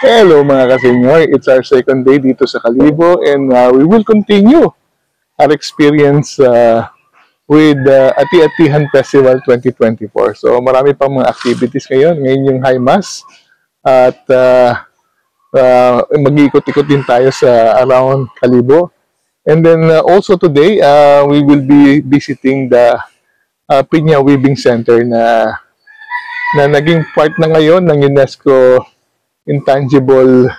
Hello mga kasenyor, it's our second day dito sa Kalibo and we will continue our experience with Ati-Atihan Festival 2024. So marami pang mga activities ngayon. Ngayon yung High Mass at mag-iikot-ikot din tayo sa around Kalibo. And then also today, we will be visiting the Piña Weaving Center na naging part na ngayon ng UNESCO Intangible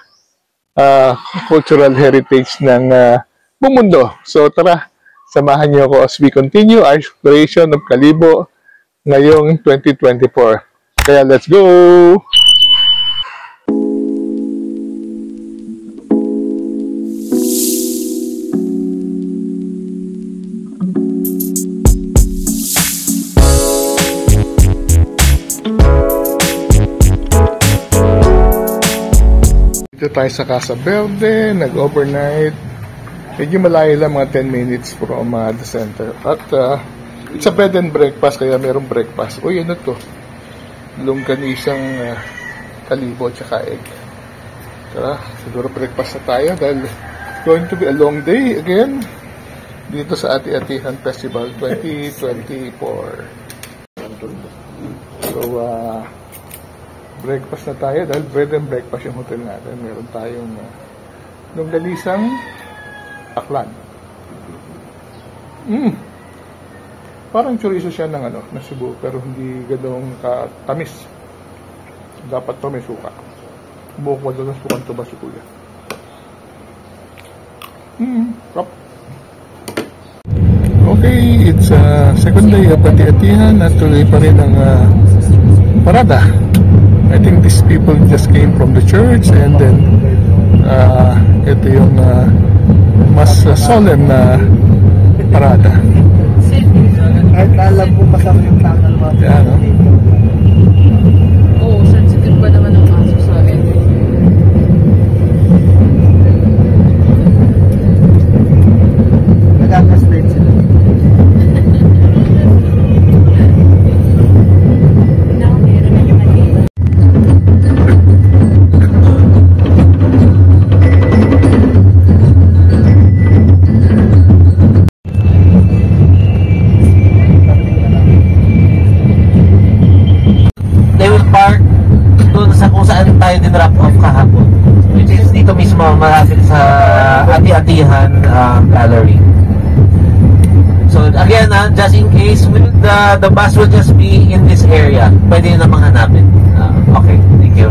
Cultural Heritage ng buong mundo. So tara, samahan niyo ako as we continue our exploration of Kalibo ngayong 2024. Kaya let's go! Dito tayo sa Casa Verde, nag-overnight. Medyo malayo lang, mga 10 minutes from the center. At it's a bed and breakfast, kaya mayroong breakfast. Uy, ano to? Longganisang Kalibo tsaka egg. Tara, siguro breakfast na tayo dahil going to be a long day again dito sa Ati-Atihan Festival 2024. So, breakfast na tayo dahil bread and breakfast yung hotel natin. Meron tayong longganisang aklan. Parang chorizo siya ng ng Cebu pero hindi ganong katamis. Dapat to may suka. Buhok mo doon ng sukan to ba si kuya? Prop. Okay, it's second day of Ati-Atihan at tuloy pa rin ang parada. I think these people just came from the church and then ito yung mas solemn na parada. Kahit alam po masama yung takal mo. Yeah, no? Oo, sensitive ba naman ang kaso sa akin? Nag-castrate sila. Drop off kahapon, which is dito mismo malapit sa Ati-Atihan Gallery. So again, just in case, the bus will just be in this area. Pwede nyo namang hanapin. Okay, thank you.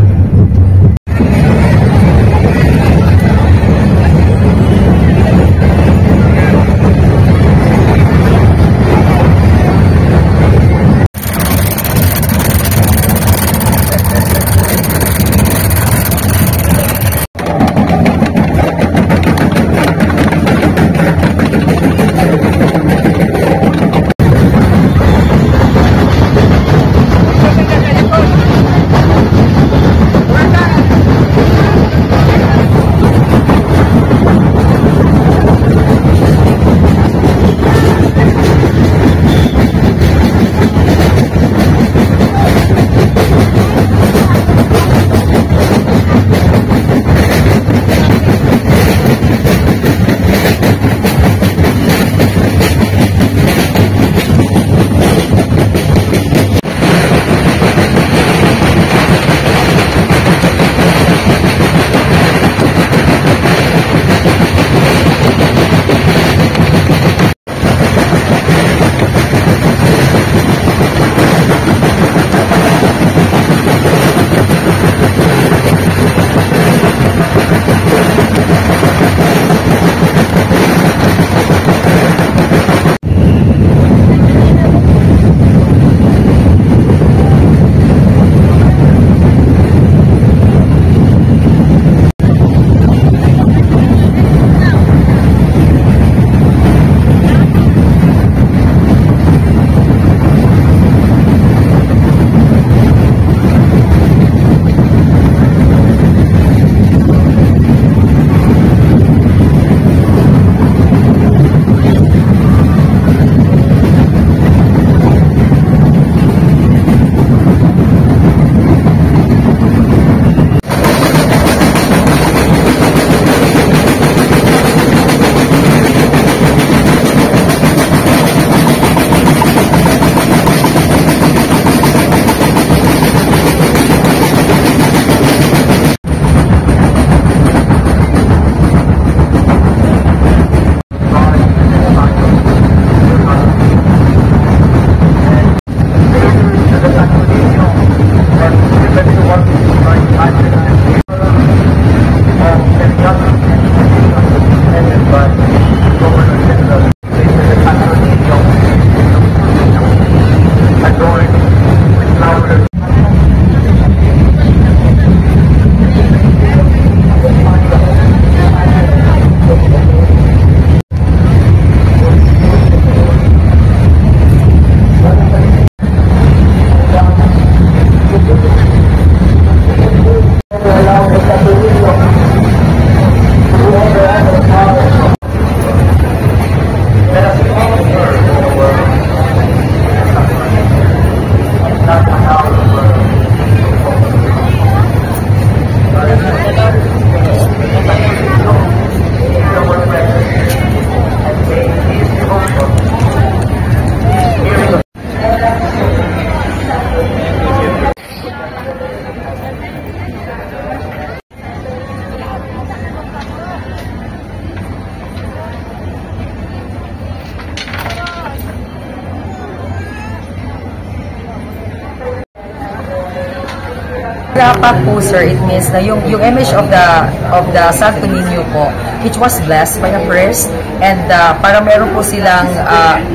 Dapat po sir, it means na yung image of the Santo Niño po, it was blessed by the prayers and para meron po silang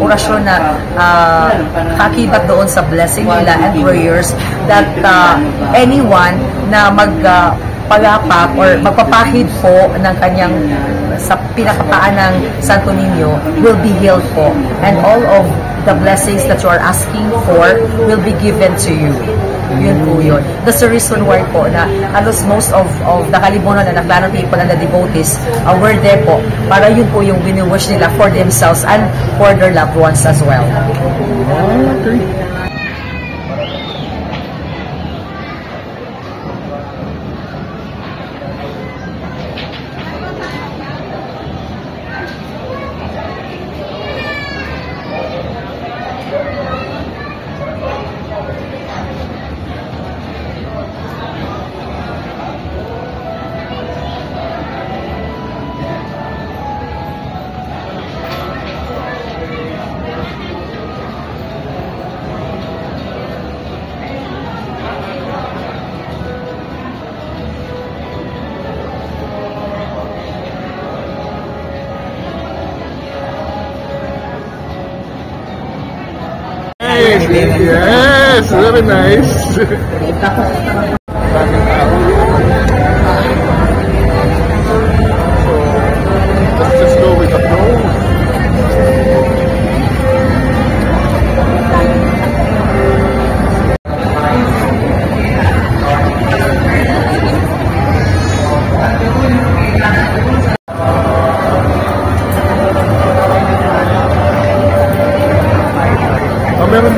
orasyon na kakibat doon sa blessing nila and prayers that anyone na palapak or magpapahid po ng kanyang sa pinakapaan ng Santo Niño will be healed po and all of the blessings that you are asking for will be given to you. Yun po yun. That's the reason why po na halos most of the Kalibunan and Aklano people and the devotees were there po para yun po yung wini-wish nila for themselves and for their loved ones as well. Okay. Yes, very nice. Let's just go with the flow. Meron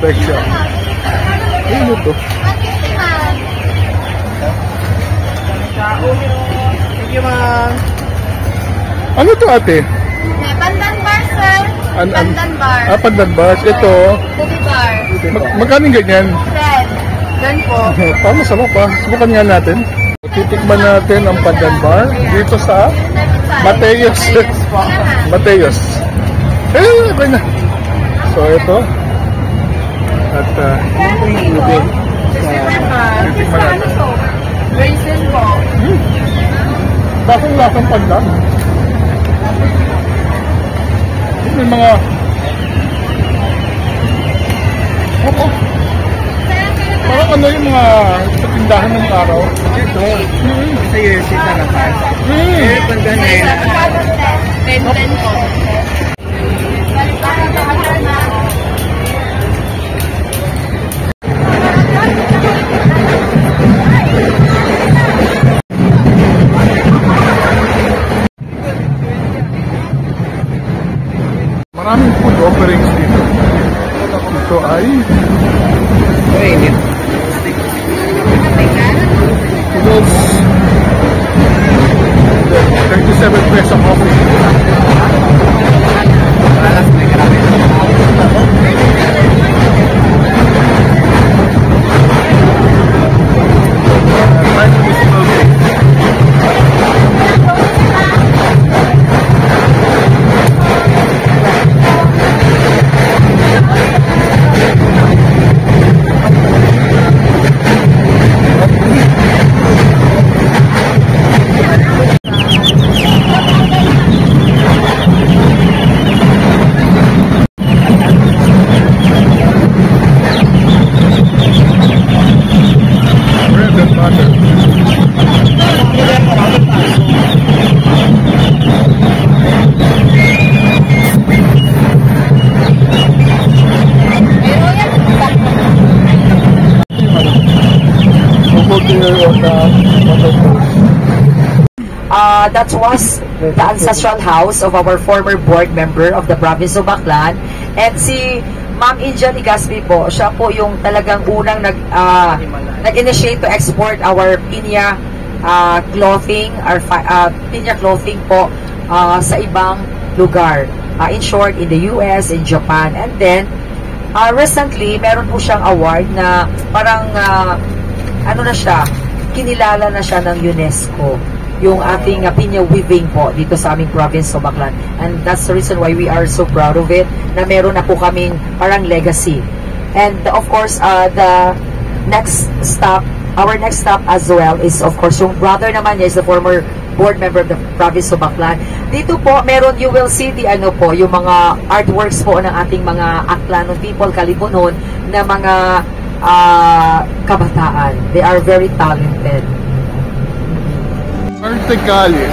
special. Ano to? Thank you, ma'am. Ano to, ate? Pandan bar, sir. Pandan bar. Pandan bar. Ito. Cookie bar. Magkano ganyan? Red. Gan po. Masarap pa. Subukan nga natin. Titikman natin ang pandan bar dito sa Mateos. Mateos. Okay na. So ito. At yung tubig. Tikman natin. Raisin po. Lasang pandan. May mga parang ano yung mga sa tindahan ng araw. Ito. Sa USA talaga. Pandan na yan. 10 po. Maraming food offerings dito. Ito ay noodles. 37 peso coffee. That was the ancestral house of our former board member of the province of Baclan. And si Ma'am India Ligaspi po, siya po yung talagang unang nag-initiate to export our pinya clothing, our pinya clothing po sa ibang lugar. In short, in the US, in Japan. And then, recently, meron po siyang award na parang, ano na siya, kinilala na siya ng UNESCO. Yung ating pinya weaving po dito sa aming province of Baclan. And that's the reason why we are so proud of it, na meron na po kaming parang legacy. And of course, the next stop, our next stop as well is of course yung brother naman niya is the former board member of the province of Baclan. Dito po, meron, you will see the ano po, yung mga artworks po ng ating mga Aklanon people, Kalipunon, na mga kabataan. They are very talented. Vertically.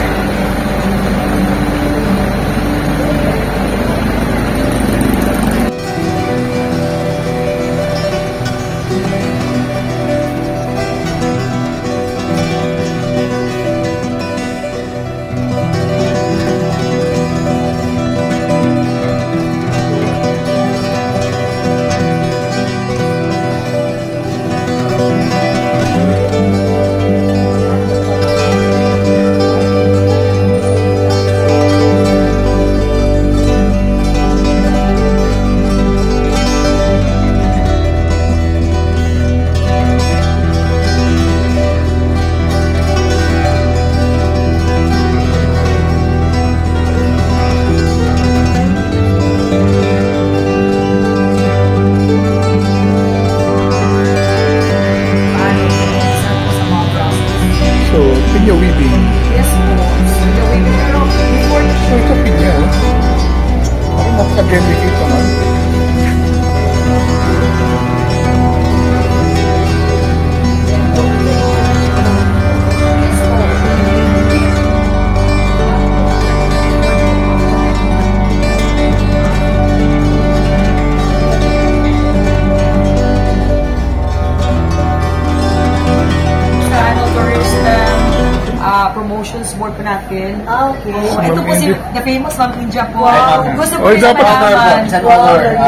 Promotions board po natin. Okay. Ito po si the famous Ma'am India po. Gusto po niya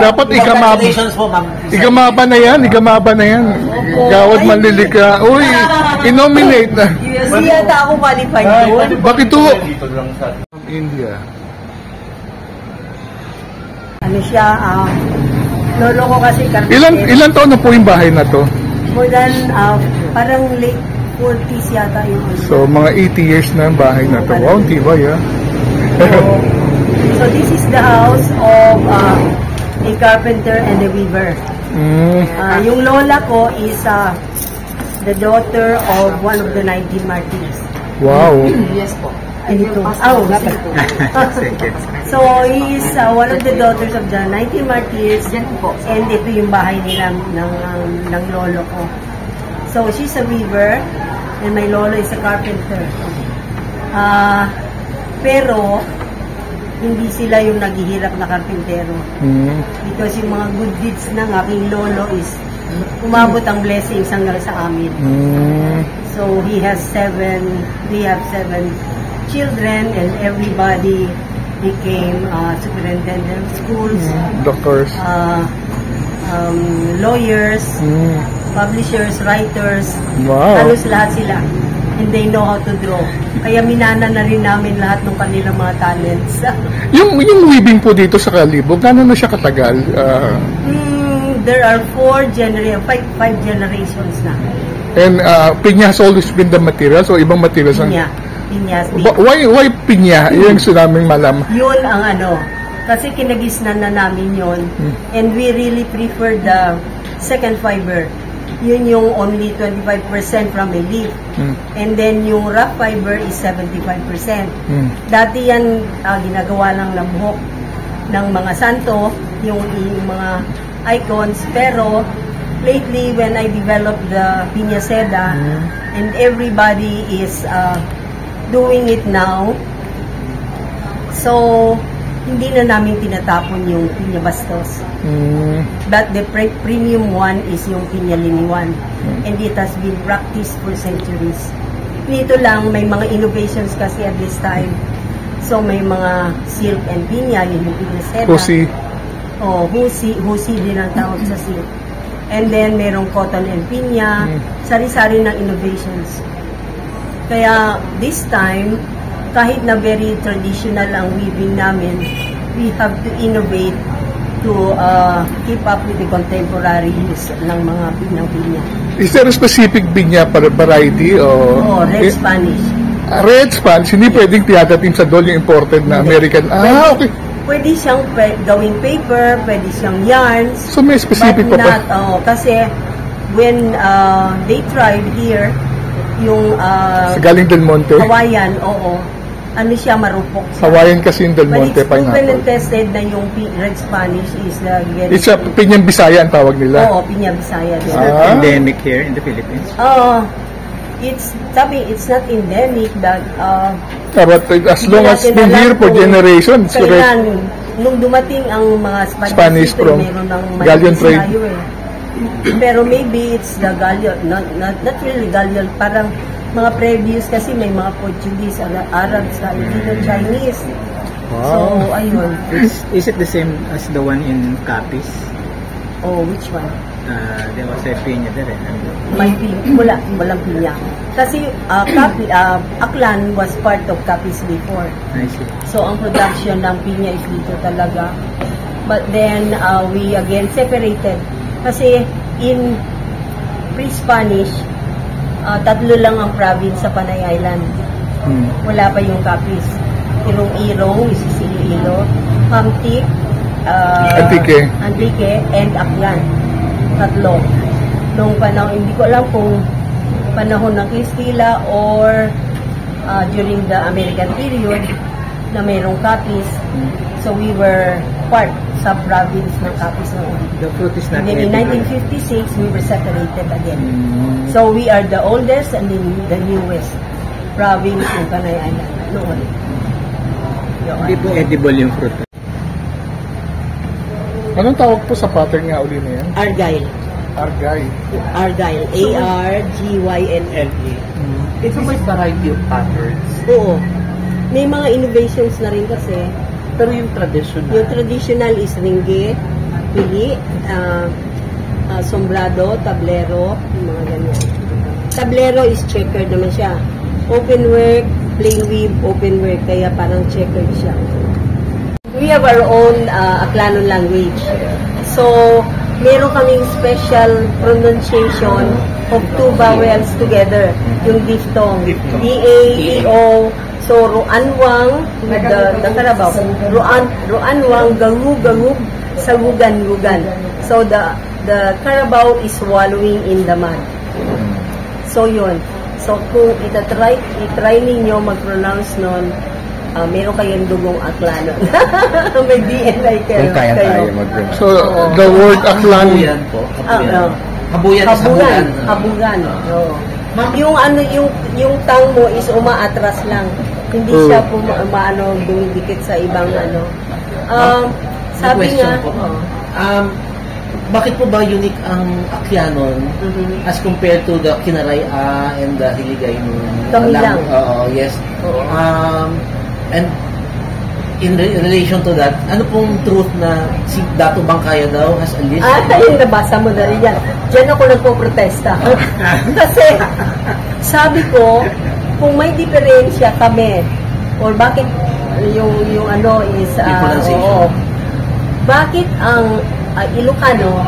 dapat ikamaba na yan. Gawad manlilika. Uy, inominate na. Hindi yata ako qualified doon. Bakit ito? India. Ano siya, lolo ko kasi Ilan taon na po yung bahay na to? more than, parang late 40s yata yung ano. So, mga 80 years na yung bahay na to. Wow, tibay, ha? So this is the house of a carpenter and a weaver. Yung lola ko is the daughter of one of the 19 martyrs. Wow. Yes po. So, he is one of the daughters of the 19 martyrs. And ito yung bahay nila ng lolo ko. So, she's a weaver and my lolo is a carpenter. Pero, hindi sila yung naghihirap na karpintero. Because yung mga good deeds ng aking lolo is umabot ang blessings hanggang sa amin. So, we have 7 children and everybody became superintendent of schools, Doctors. Lawyers, publishers, writers. Wow. Halos lahat sila. And they know how to draw. Kaya minana na rin namin lahat ng kanilang mga talents. Yung weaving po dito sa Kalibo, gano'n na siya katagal? There are 5 generations na. And pinya has always been the material, so ibang materials ang... Pinya. Why pinya? Yung gusto namin malam. Yun ang kasi kinagisnan na namin yun. And we really prefer the second fiber. Yun yung only 25% from a leaf. And then yung rough fiber is 75%. Dati yan ginagawa lang ng buhok ng mga santo, yung mga icons. Pero lately when I developed the piña seda, and everybody is doing it now, so hindi na namin tinatapon yung piña bastos. But the premium one is yung piña liniwan. And it has been practiced for centuries. Dito lang, may mga innovations kasi at this time. So may mga silk and piña, yun yung piña seda. Husi. Husi din ang tawag sa silk. And then merong cotton and piña, sari-sari ng innovations. Kaya this time, kahit na very traditional ang weaving namin, we have to innovate to keep up with the contemporary use ng mga pinya. Is there a specific pinya variety? Red Spanish. Red Spanish, hindi pwedeng tiyatatim sa doll yung imported na American. Okay. Pwede siyang gawing paper, pwede siyang yarns. So may specific but pa not, kasi when they tried here, yung sa galing Del Monte. Hawaiian, ano siya, marupok siya. Hawaiian kasi yung Del Monte, but it's proven and tested na yung Red Spanish is very... It's a Pinyang Bisaya ang tawag nila. Oo, Pinyang Bisaya. Is that endemic here in the Philippines? It's not endemic, but but as long as been here for generations. Kailan, nung dumating ang mga Spanish from meron ng galleon trade. Pero maybe it's the galleon, not really galleon, parang mga previous kasi may mga Portuguese, Arabs, even Chinese. Wow. So, ayun. Is it the same as the one in Capiz? Oh, which one? There was a pinya there. May walang pinya. Kasi Aklan was part of Capiz before. I see. So, ang production ng pinya is dito talaga. But then, we again separated. Kasi in pre-Spanish, 3 lang ang province sa Panay Island. Wala pa yung Capiz. Irong-Irong, Iloilo, Hamtik, Antique, and Aklan. 3. Noong panahon, hindi ko alam kung panahon ng Castilla or during the American period na mayroong Capiz. So we were part sa province ng Capiz noon. The fruit is not And then in 1956, we were separated again. So we are the oldest and the newest province ng Panay Island noon. Hindi po edible yung fruit. Anong tawag po sa pattern nga uli na yan? Argyle. Argyle. A-R-G-Y-L-E. It's a wide variety of patterns. Oo. May mga innovations na rin kasi. Pero yung traditional. Yung traditional is ringgit, pili, sombrado, tablero, yung mga ganyan. Tablero is checkered naman siya. Open work, plain weave, open work, kaya parang checkered siya. We have our own Aklanon language. So, meron kaming special pronunciation of two vowels together. Yung diphthong. D-A, E-O. So, Ruanwang, with the Carabao. Ruanwang, garug, sagugan. So, the Carabao is swallowing in the mud. So, yun. So, kung itry ninyo mag-pronounce nun, meron kayong dugong aklan. May DNA kayo. Kung kaya tayo mag-pronounce. So, the word aklan, Habuyan po. Habuyan is habugan. Habugan. Oo. Yung yung tang mo is umaatras lang. Hindi siya dumidikit sa ibang ano. Sabi nga, bakit po ba unique ang Akyanon as compared to the Kinaraya and the Hiligay? Kami lang. Yes. And in relation to that, ano pong truth na si Dato Bangkaya daw has a list? Yung nabasa mo na rin yan. Diyan ako nagpo-protesta. Kasi, sabi ko, kung may diferensya kami, or bakit yung ano is, bakit ang Ilocano,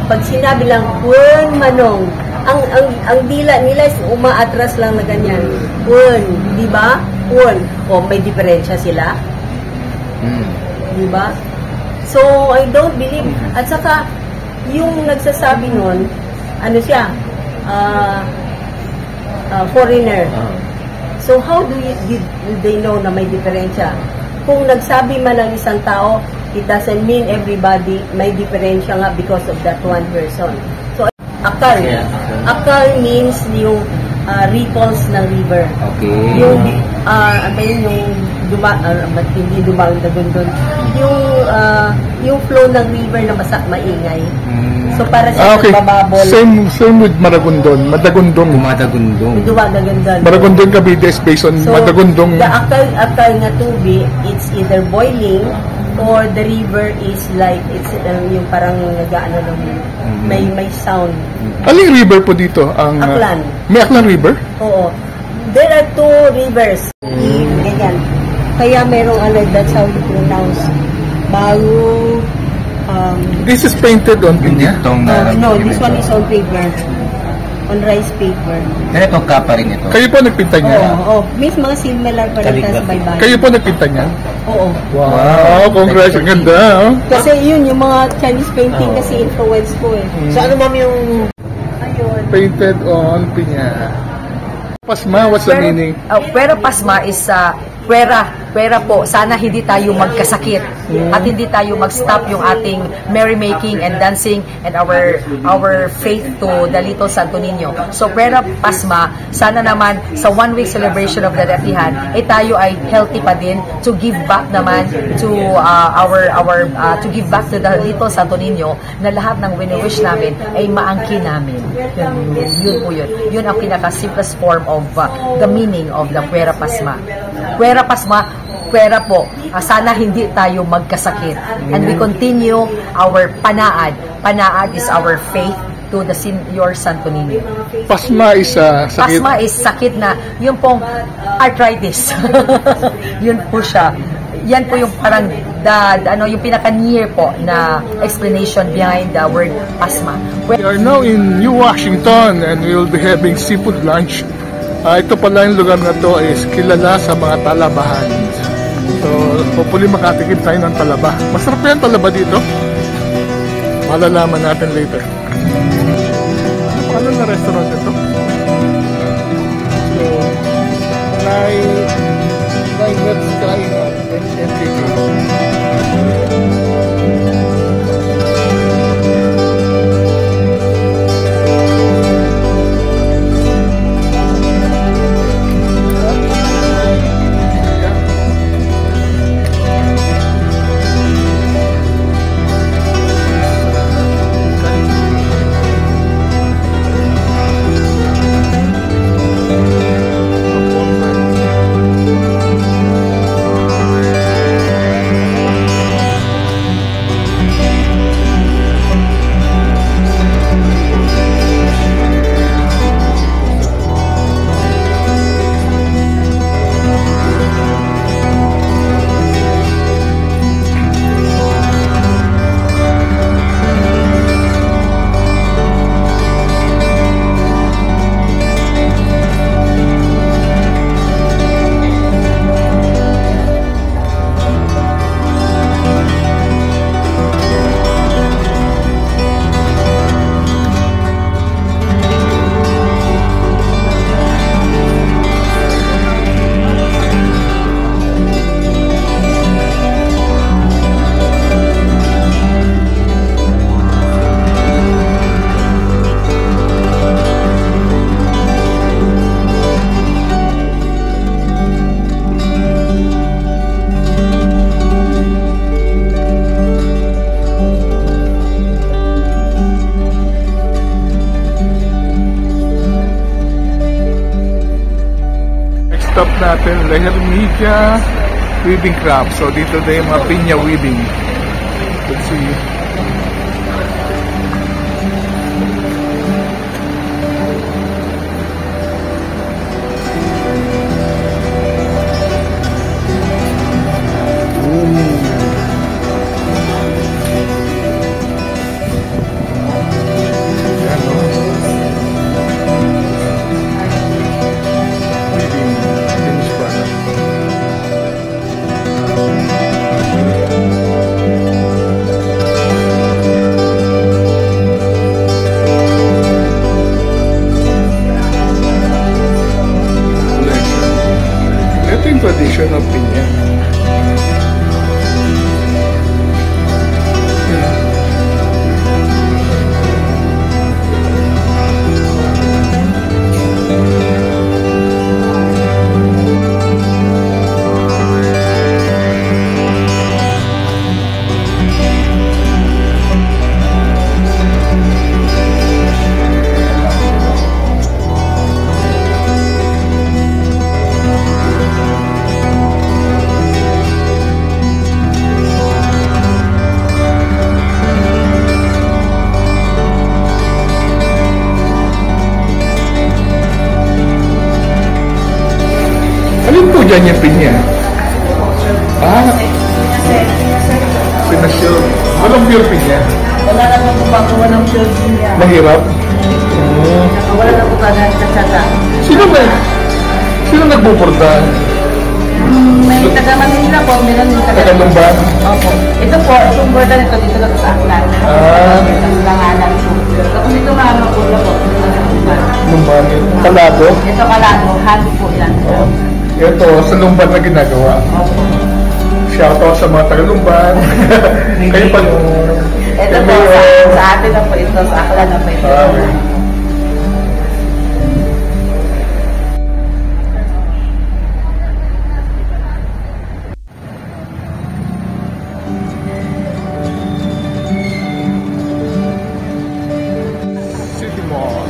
pag sinabi lang, Wen Manong, ang dila nila is umaatras lang na ganyan. Wen, di ba? Wen. O, may diferensya sila. Di ba? So, I don't believe. At saka, yung nagsasabi nun, ano siya? Foreigner. So, how do they know na may diferensya? Kung nagsabi man ng isang tao, it doesn't mean everybody may diferensya nga because of that one person. So, akal. Akal means yung ripples ng river. Okay. Yung, hindi dumang dagundon. Yung flow ng river na maingay. So, para sa bababol. Same with Maragondon. Madagundong. Dumadagundon. Maragondon Cavite is based on Madagundong. The akal nga tubig, it's either boiling or the river is like, it's yung parang nag-ano ng may sound. Aling river po dito? Ang Aklan. May Aklan River? Oo. There are two rivers. Ganyan. Kaya merong that's how you pronounce. Bago, this is painted on pinya? no, this one is on paper. On rice paper. Ganitong kapa rin ito. Kayo po nagpinta niya? Oo. May mga similar pa rin sa baybay. Kayo po nagpinta niya? Oo. Wow, congrats. Ang ganda. Oh. Kasi yun, yung mga Chinese painting kasi influence ko eh. So, ano ma'am yung... Ayun. Painted on pinya. Pasma, what's the meaning? Puwera pasma is puwera po, sana hindi tayo magkasakit at hindi tayo mag-stop yung ating merrymaking and dancing and our faith to the Little Santo Niño. So puwera pasma, sana naman sa 1 week celebration of the Atihan, tayo ay healthy pa din to give back naman to to give back to the Little Santo Niño na lahat ng wini-wish namin ay maangkin namin. Yun po yun. Yun ang pinaka-simplest form of the meaning of the puwera pasma. Puwera pasma, puwera po, sana hindi tayo magkasakit. And we continue our panaad. Panaad is our faith to the your Santo Niño. Pasma is sakit. Pasma is sakit na, yung pong arthritis. Yun po siya. Yan po yung parang yung pinaka-near po na explanation behind the word pasma. We are now in New Washington and we will be having seafood lunch. Ito pala yung lugar na to is kilala sa mga talabahan. So, hopefully makatikim tayo ng talaba. Masarap yan talaba dito. Malalaman natin later. Ano na restaurant ito? So, let's try and natin, La Herminia weaving craft. So dito na yung mga pinya weaving. Let's see. Traditional pinya. Alin po dyan yung pinya? Ah, pinasyon. Walang pure pinya? Wala na po pagkawa ng pure pinya. Mahirap? Wala na po kagad kasata. Sino nagpuporta? May taga-Manila po, meron yung Taga-Lumban? Opo. Ito po, itong borda nito dito na sa Aklan. Itong langalan po. Tapos ito mga po na po. Lumban. Kalado? Ito kalado, halo po yan. Ito, sa Lumban na ginagawa. Shoutout sa mga taga-Lumban. Kayo pa Ito po, sa atin na po ito, sa Aklan na po ito. City Mall.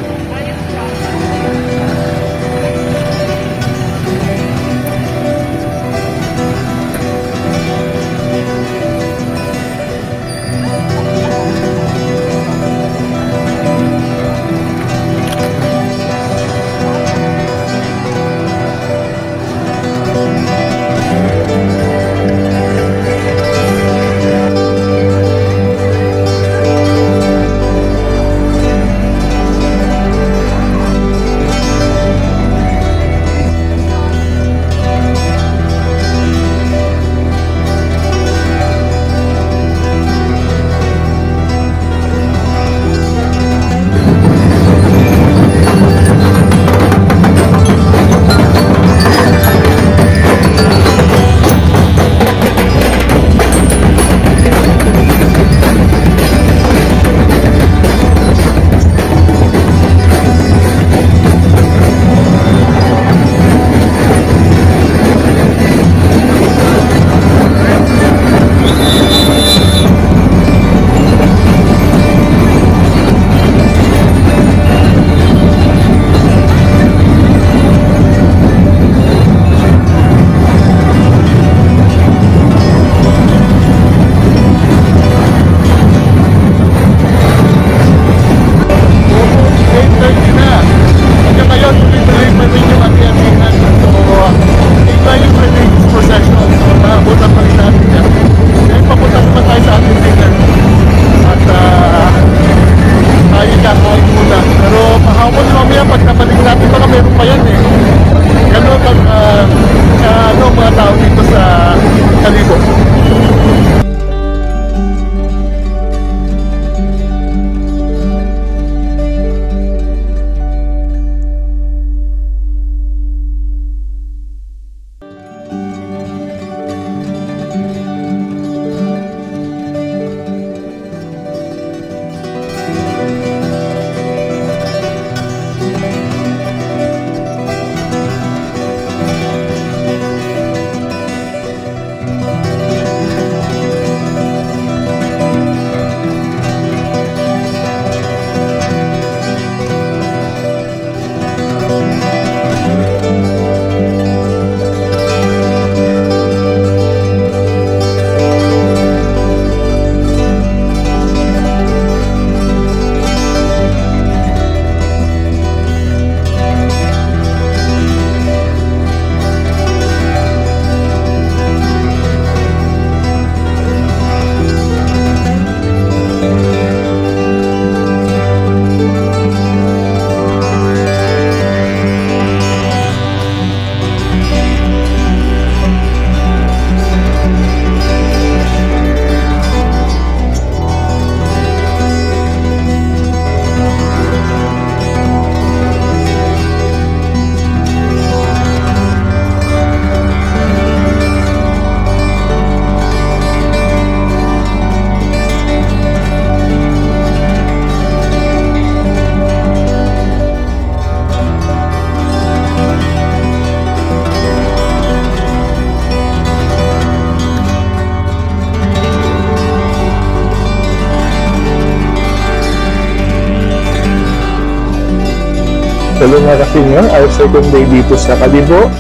Dalo nga kasi nga, our second day dito sa Kalibo.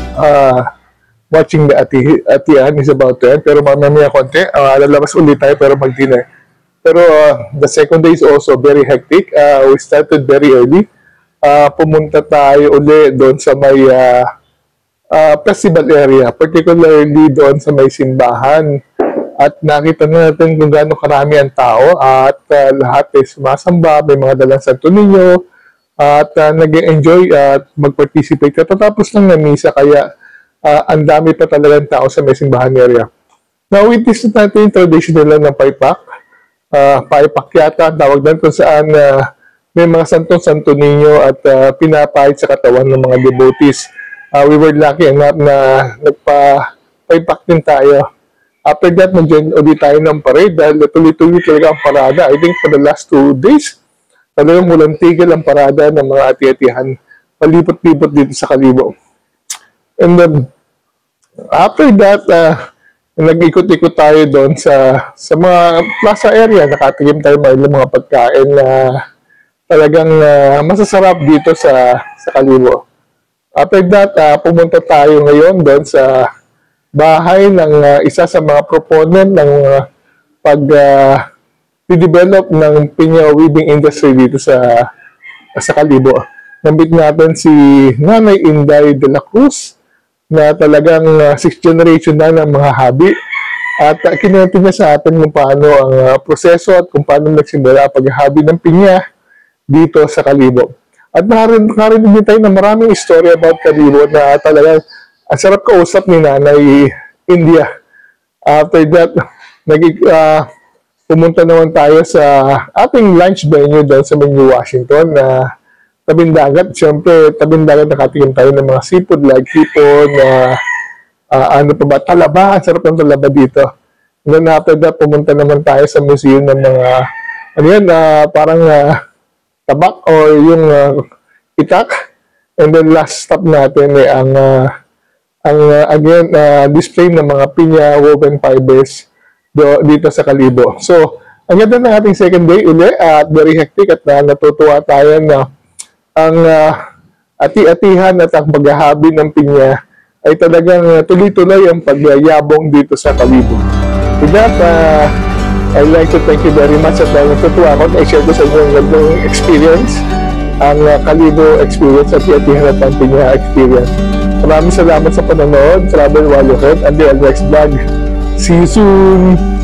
Watching the atihan is about to end. Pero mamaya konti, lalabas ulit tayo pero mag-dinner. Pero the second day is also very hectic. We started very early. Pumunta tayo uli doon sa may festival area, particularly doon sa may simbahan. At nakita na natin kung gaano karami ang tao at lahat ay sumasamba, may mga dalang Santo Niño at nag-enjoy at mag-participate. Katatapos lang ng misa kaya ang dami pa talagang tao sa may simbahan area. Na-witness natin yung tradition nila ng paipak. Paipak yata, tawag doon kung saan may mga Santo Niño at pinapahid sa katawan ng mga devotees. We were lucky enough na nagpa-paipak din tayo. After that, mag-join ulit tayo ng parade dahil tuloy-tuloy talaga ang parada. I think for the last 2 days, talagang walang tigil ang parada ng mga ati-atihan. Palipot-lipot dito sa Kalibo. And then, after that, nag-ikot-ikot tayo doon sa mga plaza area. Nakatigim tayo mga pagkain na talagang masasarap dito sa Kalibo. After that, pumunta tayo ngayon doon sa bahay ng isa sa mga proponent ng pag-develop ng pinya weaving industry dito sa Kalibo. Nambit natin si Nanay Inday de la Cruz na talagang 6th generation na ng mga habi. At kinuwento niya sa atin kung paano ang proseso at kung paano nagsimula ang paghahabi ng pinya dito sa Kalibo. At narinig din tayo na maraming istorya about Kalibo na talagang ang sarap kausap ni Nanay India. After that, pumunta naman tayo sa ating lunch venue doon sa New Washington na tabing dagat. Siyempre, tabing dagat nakatingin tayo ng mga seafood like hipon, ano pa ba, talaba. Ang sarap ng talaba dito. And then after that, pumunta naman tayo sa museum ng mga, parang tabak or yung itak. And then last stop natin ay ang display ng mga pinya woven fibers dito sa Kalibo. So, ang ganda ng ating second day uli at very hectic at natutuwa tayo na ang ati-atihan at ang paghahabi ng pinya ay talagang tuloy-tuloy ang pagyayabong dito sa Kalibo. With that, I'd like to thank you very much at natutuwa ako na i-share ko sa inyo ang gandang experience, ang Kalibo experience at ati-atihan at ang pinya experience. Maraming salamat sa panonood. Travel while you head. Until next vlog. See you soon!